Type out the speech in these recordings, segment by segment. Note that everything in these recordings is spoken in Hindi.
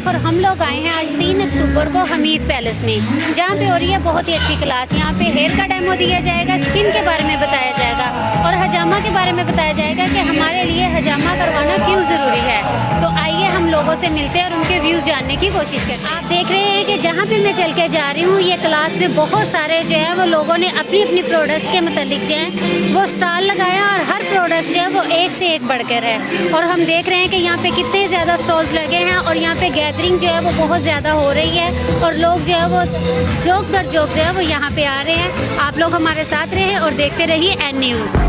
मुबारक। और हम लोग आए हैं आज 3 अक्टूबर को हमीद पैलेस में, जहाँ पे हो रही है बहुत ही अच्छी क्लास। यहाँ पे हेयर का डेमो दिया जाएगा, स्किन के बारे में बताया जाएगा और हजामा के बारे में बताया जाएगा कि हमारे लिए हजामा करवाना क्यों ज़रूरी है। तो आइए हम लोगों से मिलते हैं और उनके व्यूज़ जानने की कोशिश करते हैं। आप देख रहे हैं कि जहाँ पे मैं चल के जा रही हूँ, ये क्लास में बहुत सारे जो है वो लोगों ने अपनी अपनी प्रोडक्ट्स के मतलब जो है वो स्टॉल लगाया और हर प्रोडक्ट जो है वो एक से एक बढ़कर है। और हम देख रहे हैं कि यहाँ पे कितने ज़्यादा स्टॉल्स लगे हैं और यहाँ पे गैदरिंग जो है वो बहुत ज़्यादा हो रही है और लोग जो है वो जोक दर जोक जो है वो यहाँ पे आ रहे हैं। आप लोग हमारे साथ रहें और देखते रहिए एन न्यूज़।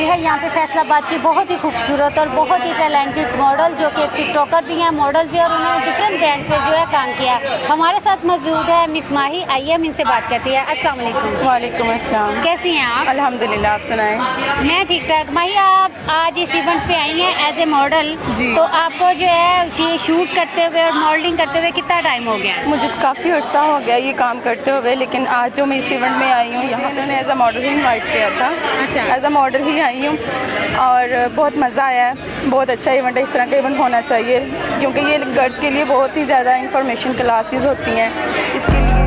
है यहाँ पे फैसलाबाद की बहुत ही खूबसूरत और बहुत ही टैलेंटेड मॉडल, जो कि एक टिकटॉकर भी हैं, मॉडल भी, और उन्होंने डिफरेंट ब्रांड से जो है काम किया। हमारे साथ मौजूद है मिस माही। आइए हम इनसे बात करती है। अस्सलाम वालेकुम। वालेकुम अस्सलाम। कैसी हैं आप? अल्हम्दुलिल्लाह, आप सुनाएं। मैं ठीक ठाक। माही, आप आज इस इवेंट पे आई हैं एज ए मॉडल, तो आपको जो है ये शूट करते हुए और मॉडलिंग करते हुए कितना टाइम हो गया? मुझे काफ़ी अर्सा हो गया ये काम करते हुए, लेकिन आज जो मैं इस इवेंट में आई हूँ, यहाँ पे मैंने एज अ मॉडल ही इन्वाइट किया था। अच्छा। एज अ मॉडल ही आई हूँ और बहुत मज़ा आया है। बहुत अच्छा इवेंट है, इस तरह का इवेंट होना चाहिए, क्योंकि ये गर्ल्स के लिए बहुत ही ज़्यादा इंफॉर्मेशन क्लासेस होती हैं इसके लिए।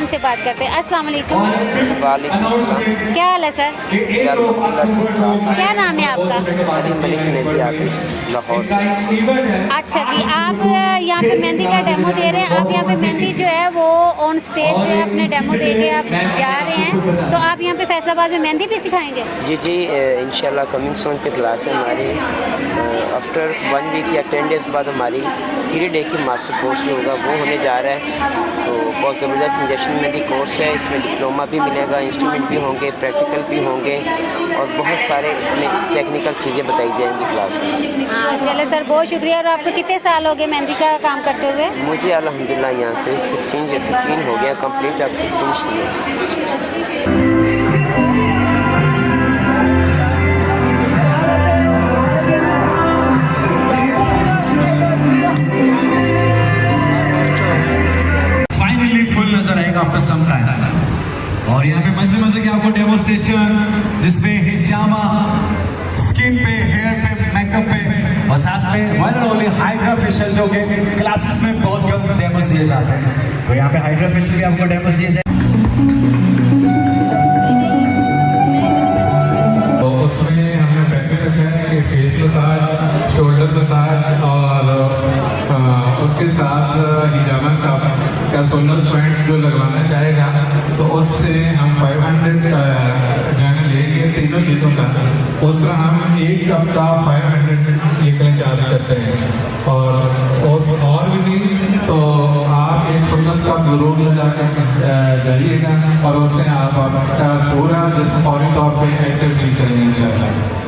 इनसे बात करते हैं। अस्सलाम वालेकुम। वालेकुम अस्सलाम। क्या हाल है सर? क्या नाम है आपका? लाहौर से। अच्छा जी, आप यहाँ पे मेहंदी का डेमो दे रहे हैं। आप यहाँ पे मेहंदी जो है वो ऑन स्टेज जो है अपने डेमो दे के आप जा रहे हैं, तो आप यहाँ पे फैसलाबाद में मेहंदी भी सिखाएंगे? जी जी, इंशाल्लाह कमिंग सून पे क्लास है हमारी। आफ्टर 1 वीक या 10 डेज़ बाद हमारी 3 डे की मास्टर कोर्स जो होगा वो होने जा रहा है। तो बहुत ज़बरदस्त इंजेक्शन मेहंदी कोर्स है, इसमें डिप्लोमा भी मिलेगा, इंस्ट्रूमेंट भी होंगे, प्रैक्टिकल भी होंगे और बहुत सारे इसमें टेक्निकल चीज़ें बताई जाएंगी क्लास में। हाँ चले सर, बहुत शुक्रिया। और आपको कितने साल हो गए मेहंदी का काम करते हुए? मुझे अल्हम्दुलिल्लाह यहाँ से 15 हो गया कंप्लीट, अब 16 शुरू। आफ्टर सम टाइम और यहाँ पे मजे के आपको डेमोस्ट्रेशन जिसमें हिजामा, स्किन पे, हेयर पे, मेकअप पे और साथ में one and only hydra facial जो कि क्लासेस में बहुत कम डेमोस दिए जाते हैं, तो यहाँ पे हाइड्रा फेशियल भी आपको डेमोस दिए जाए। तो उसमें हमने पैकेज रखा है कि फेस मसाज, शोल्डर मसाज और उसके साथ हिजामा का सोनल पॉइंट जो लगवाना चाहेगा तो उससे हम 500 जाना लेंगे तीनों चीज़ों का, उसका हम एक कप का 500 ये कहीं चार्ज करते हैं और भी तो आप एक सुन्नत का जरूर लगा कर जाइएगा और उससे आप आपका पूरा जिसमें फौरी तौर पर एक्टिव फील करेंगे इंशाल्लाह।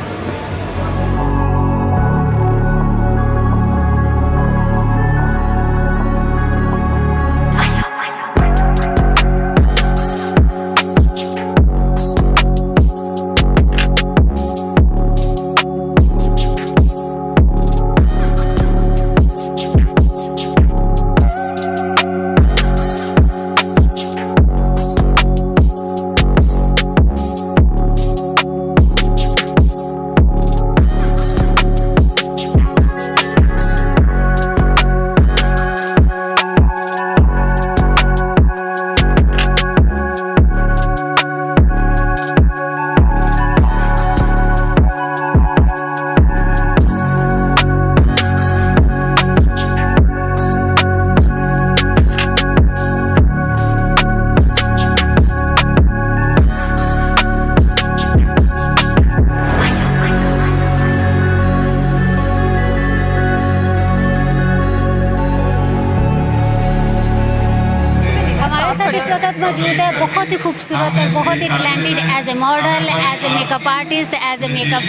इस वक्त मौजूद है बहुत ही खूबसूरत और बहुत ही talented as a model, as a makeup artist, as a makeup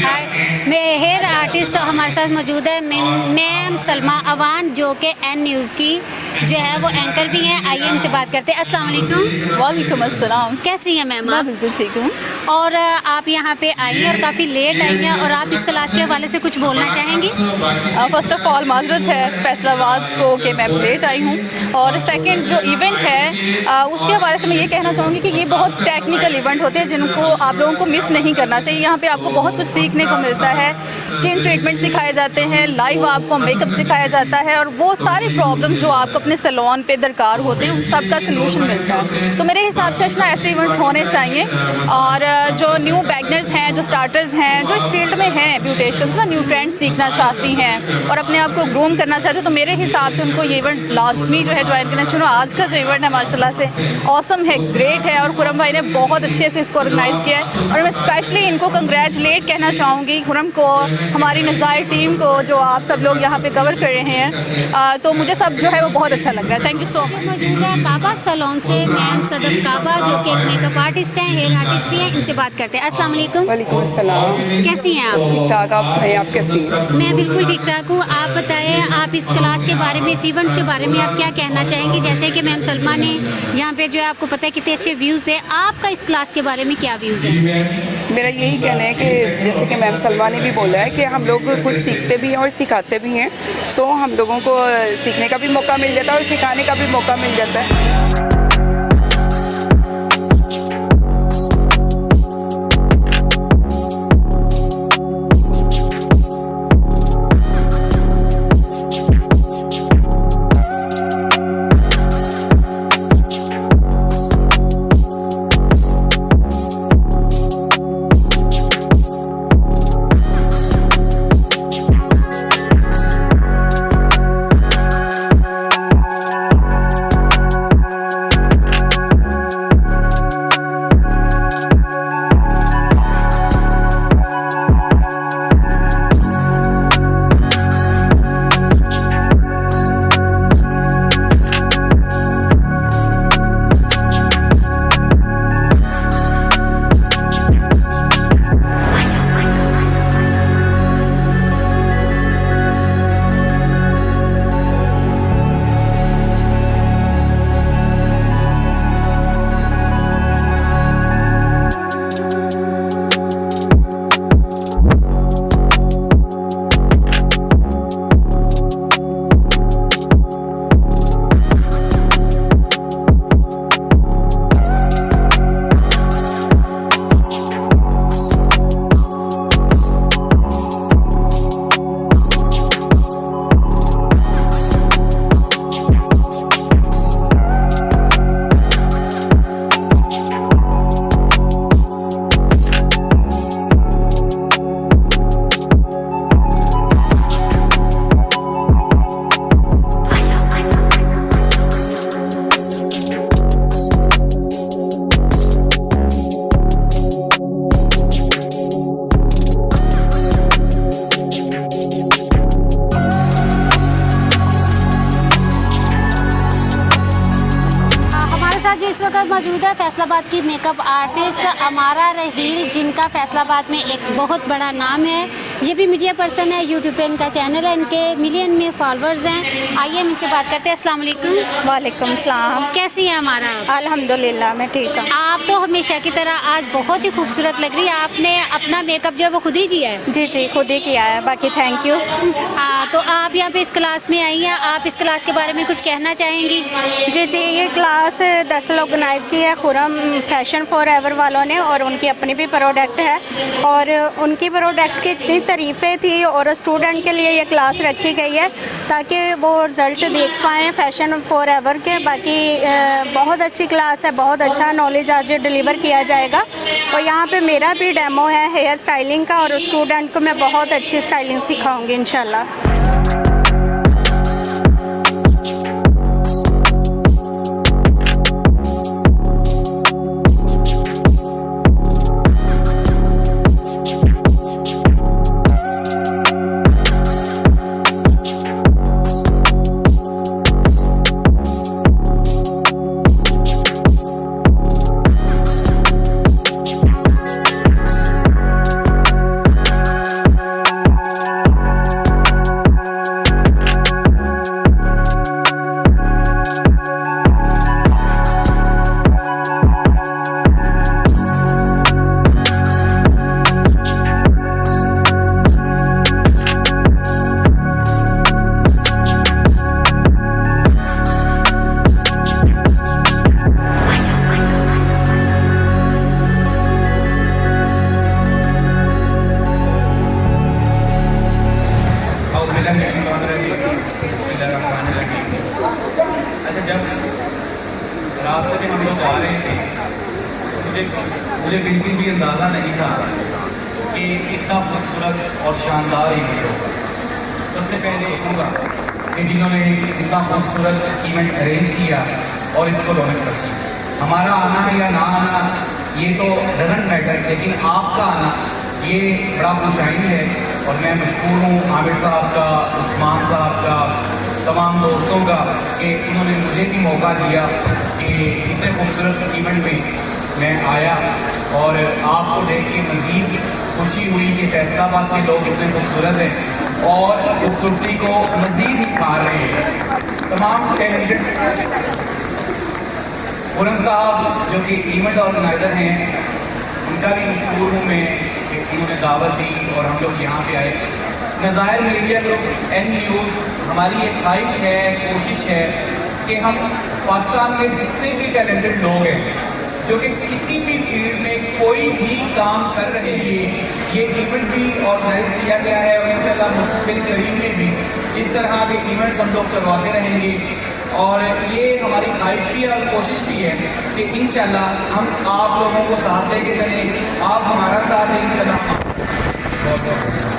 hair artist हमारे साथ मौजूद है मैम सलमा अवान, जो कि एन न्यूज़ की जो है वो एंकर भी हैं। आइए इनसे बात करते हैं। अस्सलाम वालेकुम। वालेकुम अस्सलाम। कैसी हैं मैम? मैं बिल्कुल ठीक हूँ। और आप यहाँ पे आई हैं और काफ़ी लेट आई हैं और आप इस क्लास के हवाले से कुछ बोलना चाहेंगी? फर्स्ट ऑफ ऑल माजरत है फैसलाबाद को कि मैं लेट आई हूँ, और सेकंड जो इवेंट है उसके हवाले से मैं ये कहना चाहूँगी कि ये बहुत टेक्निकल इवेंट होते हैं जिनको आप लोगों को मिस नहीं करना चाहिए। यहाँ पे आपको बहुत कुछ सीखने को मिलता है, स्किन ट्रीटमेंट सिखाए जाते हैं, लाइव आपको मेकअप सिखाया जाता है और वो सारी प्रॉब्लम जो आपको अपने सैलून पे दरकार होते हैं उन सब का सलूशन मिलता है। तो मेरे हिसाब से ना ऐसे इवेंट्स होने चाहिए। और जो न्यू बैगनर्स हैं, जो स्टार्टर्स हैं, जो इस फील्ड में हैं, ब्यूटिशियंस ना न्यू ट्रेंड सीखना चाहती हैं और अपने आप को ग्रूम करना चाहते हैं, तो मेरे हिसाब से उनको ये इवेंट लाजमी जो है ज्वाइन करना चाहिए। आज का जो इवेंट है माशाल्लाह से ऑसम है, ग्रेट है और खुरम भाई ने बहुत अच्छे से इसको ऑर्गेनाइज़ किया है और मैं स्पेशली इनको कंग्रेचुलेट कहना चाहूँगी, खुरम को, हमारी नज़ायर टीम को, जो आप सब लोग यहाँ पे कवर कर रहे हैं। तो मुझे सब जो है वो बहुत अच्छा लग रहा है। Thank you so much. मौजूद है काबा सैलून से मैम सदफ काबा, जो कि मेकअप आर्टिस्ट हैं, हेयर आर्टिस्ट भी हैं। इनसे बात करते हैं। अस्सलाम वालेकुम। वालेकुम अस्सलाम। कैसी हैं आप? ठीक ठाक, आप सुनाइए, आप कैसी हैं? मैं बिल्कुल ठीक ठाक हूँ। आप बताएं, आप इस क्लास के बारे में, इस इवेंट के बारे में आप क्या कहना चाहेंगी? जैसे कि मैम सलमा ने यहाँ पे जो है आपको पता है कितने अच्छे व्यूज़ है, आपका इस क्लास के बारे में क्या व्यूज़ है? मेरा यही कहना है कि जैसे कि मैम सलमा ने भी बोला है कि हम लोग कुछ सीखते भी हैं और सिखाते भी हैं, सो हम लोगों को सीखने का भी मौका मिल जाता है और सिखाने का भी मौका मिल जाता है। साथ जो इस वक्त मौजूद है फैसलाबाद की मेकअप आर्टिस्ट अमारा रहील, जिनका फैसलाबाद में एक बहुत बड़ा नाम है। ये भी मीडिया पर्सन है, यूट्यूब पे इनका चैनल है, इनके मिलियन में फॉलोअर्स हैं। आइए हम इनसे बात करते हैं। अस्सलाम वालेकुम। वालेकुम सलाम। कैसी हैं हमारा? अल्हम्दुलिल्लाह मैं ठीक हूँ। आप तो हमेशा की तरह आज बहुत ही खूबसूरत लग रही है। आपने अपना मेकअप जो है वो खुद ही किया है? जी जी खुद ही किया है, बाकी थैंक यू। तो आप यहाँ पे इस क्लास में आई हैं, आप इस क्लास के बारे में कुछ कहना चाहेंगी? जी जी, ये क्लास दरअसल ऑर्गेनाइज़ की है खुरम फैशन फॉर एवर वालों ने, और उनकी अपनी भी प्रोडक्ट है और उनकी प्रोडक्ट की इतनी तारीफ़ें थी और स्टूडेंट के लिए ये क्लास रखी गई है ताकि वो रिज़ल्ट देख पाएँ फैशन फॉर एवर के। बाकी बहुत अच्छी क्लास है, बहुत अच्छा नॉलेज आज डिलीवर किया जाएगा। और यहाँ पे मेरा भी डेमो है हेयर स्टाइलिंग का, और स्टूडेंट को मैं बहुत अच्छी स्टाइलिंग सिखाऊंगी इंशाल्लाह। अच्छा, जब रास्ते में हम लोग आ रहे थे मुझे बिल्कुल भी अंदाज़ा नहीं था कि इतना खूबसूरत और शानदार इवेंट होगा। सबसे पहले कहूँगा कि जिन्होंने इतना खूबसूरत इवेंट अरेंज किया और इसको रौनक बख्शी। हमारा आना या ना आना ये तो डजंट मैटर, लेकिन आपका आना ये बड़ा खुशाइन है। और मैं मशहूर हूँ आमिर साहब का, उस्मान साहब का, तमाम दोस्तों का कि उन्होंने मुझे भी मौका दिया कि इतने खूबसूरत इवेंट में मैं आया और आपको देख के मज़ीद खुशी हुई कि फैसलाबाद के लोग इतने खूबसूरत हैं और खूबसूरती को मज़ीद निखार रहे हैं। तमाम टैलेंटेड खुरम साहब जो कि इवेंट ऑर्गेनाइज़र हैं, उनका भी मशहूर हूँ मैं कि उन्होंने दावत दी और हम लोग यहाँ पे आए। नज़ायर मीडिया ग्रुप एन न्यूज़, हमारी ये ख्वाहिश है, कोशिश है कि हम पाकिस्तान में जितने भी टैलेंटेड लोग हैं जो कि किसी भी फील्ड में कोई भी काम कर रहे हैं, ये इवेंट भी ऑर्गेनाइज किया गया है और इंशाल्लाह मुस्तकिल करीब में भी इस तरह के इवेंट्स हम लोग करवाते रहेंगे। और ये हमारी ख्वाहिश भी है और कोशिश भी है कि इंशाल्लाह हम आप लोगों को साथ लेके चलें, आप हमारा साथ दें इंशाल्लाह। बहुत बहुत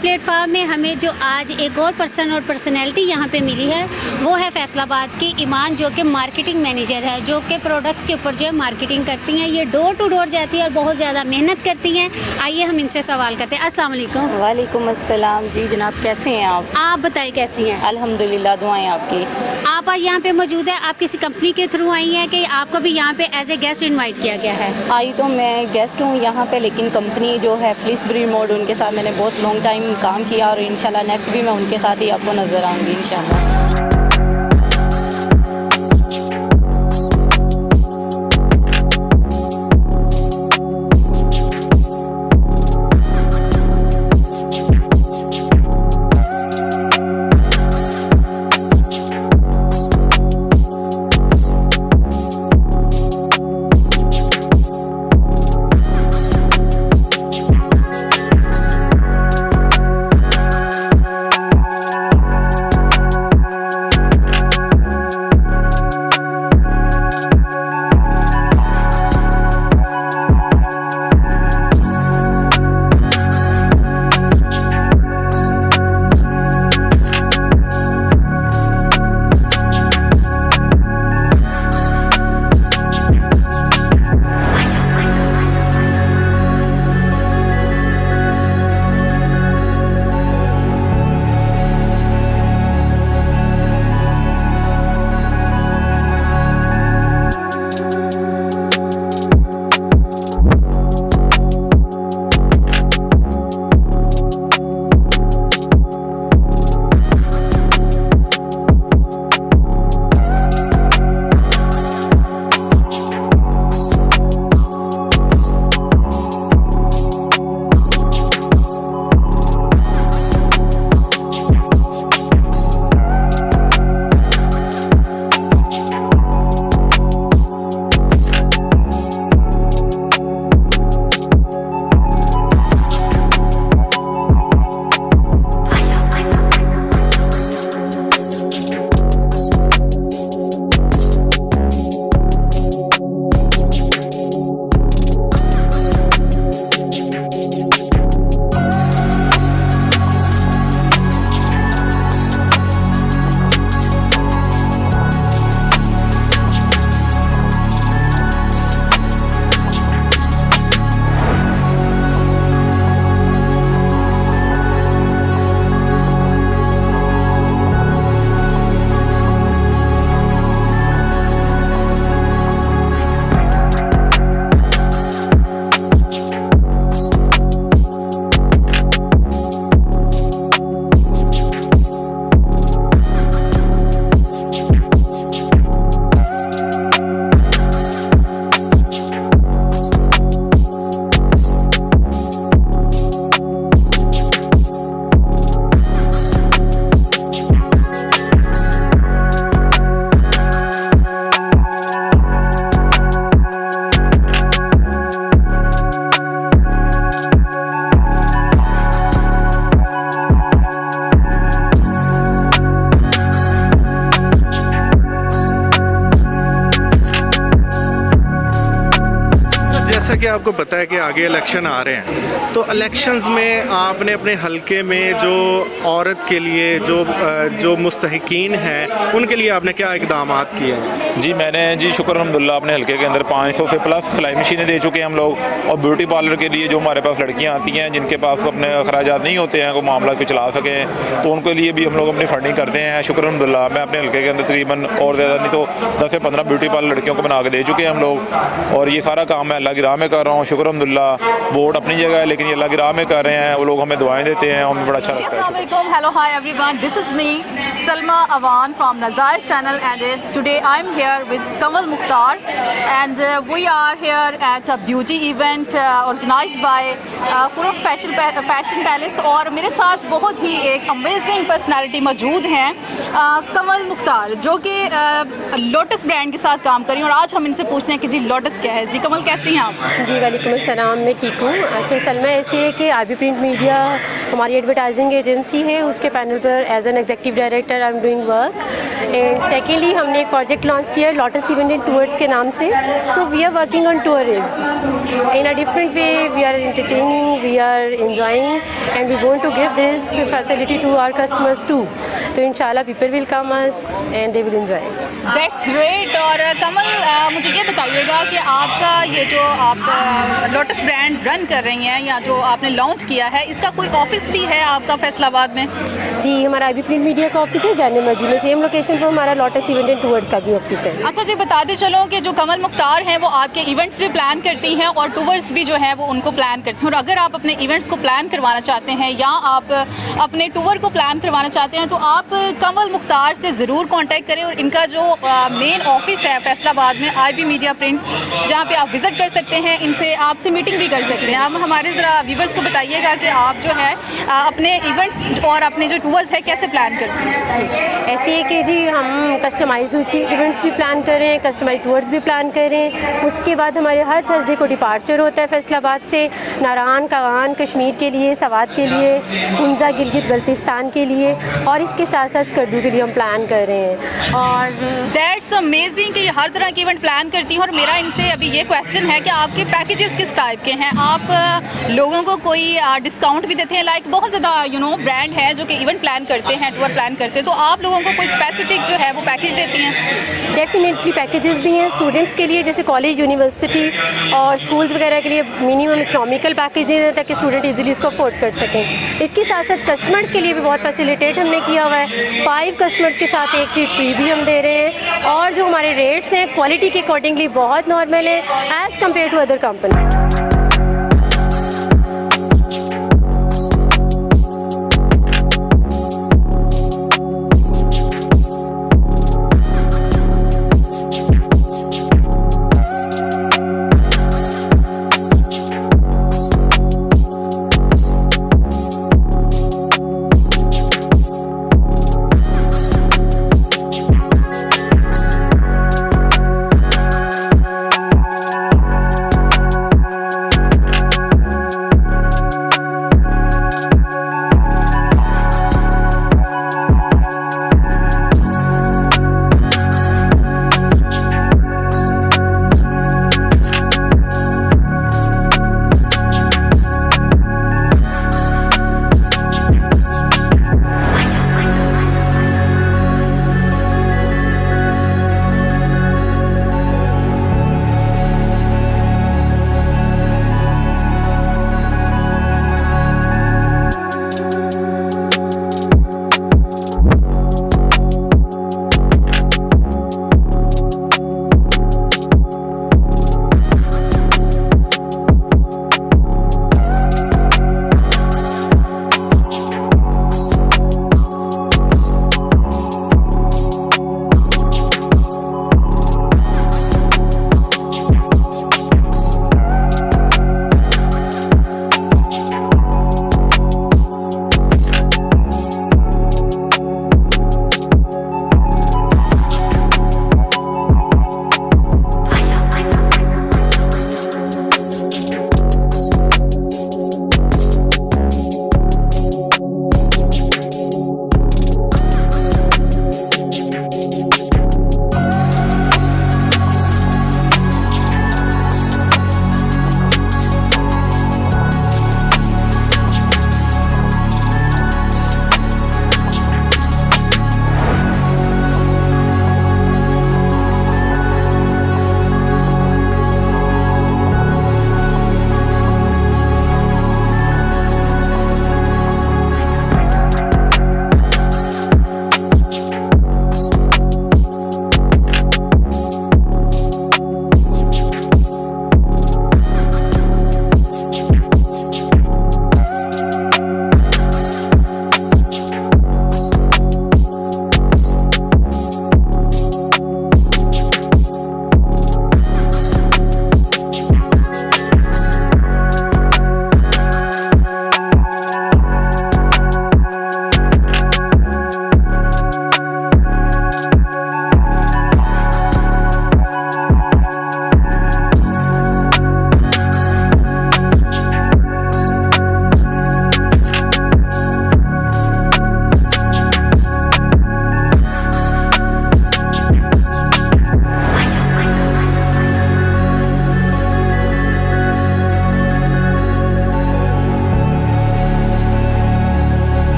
प्लेटफॉर्म में हमें जो आज एक और पर्सन और पर्सनैलिटी यहाँ पे मिली है वो है फैसलाबाद की ईमान, जो कि मार्केटिंग मैनेजर है, जो कि प्रोडक्ट्स के ऊपर जो है मार्केटिंग करती हैं। ये डोर टू डोर जाती है और बहुत ज़्यादा मेहनत करती हैं। आइए हम इनसे सवाल करते हैं। अस्सलाम वालेकुम। वालेकुम अस्सलाम। जी जनाब, कैसे हैं आप बताइए कैसी हैं? अल्हम्दुलिल्लाह, दुआएं आपकी। आप आज यहाँ पे मौजूद है, आप किसी कंपनी के थ्रू आई हैं कि आपको भी यहाँ पे एज ए गेस्ट इनवाइट किया गया है? आई तो मैं गेस्ट हूँ यहाँ पे, लेकिन कंपनी जो है फिलिप्स मोड, उनके साथ मैंने बहुत लॉन्ग टाइम काम किया और इंशाल्लाह नेक्स्ट भी मैं उनके साथ ही आपको नज़र आऊँगी इंशाल्लाह। कि आपको पता है कि आगे इलेक्शन आ रहे हैं, तो इलेक्शंस में आपने अपने हलके में जो औरत के लिए जो मुस्तहिकीन हैं उनके लिए आपने क्या इक़दाम किए हैं? जी मैंने शुक्र अल्हम्दुलिल्लाह अपने हलके के अंदर 500 से प्लस सिलाई मशीनें दे चुके हैं हम लोग। और ब्यूटी पार्लर के लिए जो हमारे पास लड़कियां आती हैं जिनके पास अपने अखराजात नहीं होते हैं, को मामला को चला सकें, तो उनके लिए भी हम लोग अपनी फंडिंग करते हैं। शुक्र अल्हम्दुलिल्लाह मैं अपने हलके के अंदर तकरीबन और ज़्यादा नहीं तो 10 से 15 ब्यूटी पार्लर लड़कियों को बना के दे चुके हैं हम लोग। और ये सारा काम मैं अल्लाह की राह में कर रहा हूँ। शुक्र अल्हम्दुलिल्लाह बोर्ड अपनी जगह है, लेकिन ये अल्लाह की राह में कर रहे हैं, वो लोग हमें दुआएं देते हैं, हमें बड़ा अच्छा लगता है। Hello, hi everyone. This is me, Salma Awan from Nazair channel, and today I'm here with Kamal Mukhtar, and we are here at a beauty event organized by Kurup Fashion Palace. और मेरे साथ बहुत ही एक अमेजिंग पर्सनालिटी मौजूद हैं, कमल मुख्तार, जो कि लोटस ब्रांड के साथ काम कर रही हैं। और आज हम इनसे पूछते हैं कि जी लोटस क्या है। जी कमल, कैसी हैं आप? जी वालेकुम अस्सलाम, मैं ठीक हूँ। अच्छा सलमा, ऐसे है कि आबी प्रिंट मीडिया हमारी एडवर्टाइजिंग एजेंसी है, उसके पैनल पर as an executive director I am doing work. And secondly हमने एक प्रोजेक्ट लॉन्च किया है लोटस इवेंट एंड टूर्स के नाम से। So we are working on tourism in a different way, we are entertaining, we are enjoying and we want to give this facility to our customers too. तो इंशाल्लाह people will come us and they will enjoy. That's great. और कमल, मुझे ये बताइएगा कि आपका ये जो आप लोटस ब्रांड रन कर रही हैं या जो आपने लॉन्च किया है, इसका कोई ऑफिस भी है आपका फैसलाबाद में? जी, हमारा आईबी प्रिंट मीडिया का ऑफिस है जाने मस्जिद में, सेम लोकेशन पर हमारा लोटस इवेंट एंड टूर्स का भी ऑफिस है। अच्छा जी, बताते चलो कि जो कमल मुख्तार हैं वो आपके इवेंट्स भी प्लान करती हैं और टूर्स भी जो है वो उनको प्लान करती हैं। और अगर आप अपने इवेंट्स को प्लान करवाना चाहते हैं या आप अपने टूर को प्लान करवाना चाहते हैं तो आप कमल मुख्तार से ज़रूर कॉन्टैक्ट करें। और इनका जो मेन ऑफिस है फैसलाबाद में आईबी मीडिया प्रिंट, जहाँ पे आप विज़िट कर सकते हैं, इनसे आपसे मीटिंग भी कर सकते हैं। आप हमारे ज़रा व्यूवर्स को बताइएगा कि आप जो है अपने इवेंट्स और अपने जो टूर्स है कैसे प्लान करते हैं? ऐसे है कि जी हम कस्टमाइज इवेंट्स भी प्लान कर रहे हैं, कस्टमाइज टूर्स भी प्लान कर रहे हैं। उसके बाद हमारे हर थर्सडे को डिपार्चर होता है फैसलाबाद से नारान कागान कश्मीर के लिए, सवात के लिए, हुंजा गिलगित बल्तिस्तान के लिए, और इसके साथ साथ स्कर्दू के लिए हम प्लान कर रहे हैं। और दैट्स अमेजिंग कि ये हर तरह के इवेंट प्लान करती हैं। और मेरा इनसे अभी ये क्वेश्चन है कि आपके पैकेजेस किस टाइप के हैं? आप लोगों को कोई डिस्काउंट भी देते हैं? लाइक बहुत ज़्यादा ब्रांड है जो कि इवेंट प्लान करते हैं, टूर प्लान करते हैं, तो आप लोगों को कोई स्पेसिफिक जो है वो पैकेज देती हैं? डेफिनेटली पैकेजेस भी हैं स्टूडेंट्स के लिए, जैसे कॉलेज, यूनिवर्सिटी और स्कूल्स वगैरह के लिए मिनिमम इकोनॉमिकल पैकेजेस हैं ताकि स्टूडेंट इजीली इसको अफोर्ड कर सकें। इसके साथ साथ कस्टमर्स के लिए भी बहुत फैसिलिटेट हमने किया हुआ है। 5 कस्टमर्स के साथ 1 सीट फ्री भी हम दे रहे हैं। और जो हमारे रेट्स हैं क्वालिटी के अकॉर्डिंगली बहुत नॉर्मल है as compare to other company.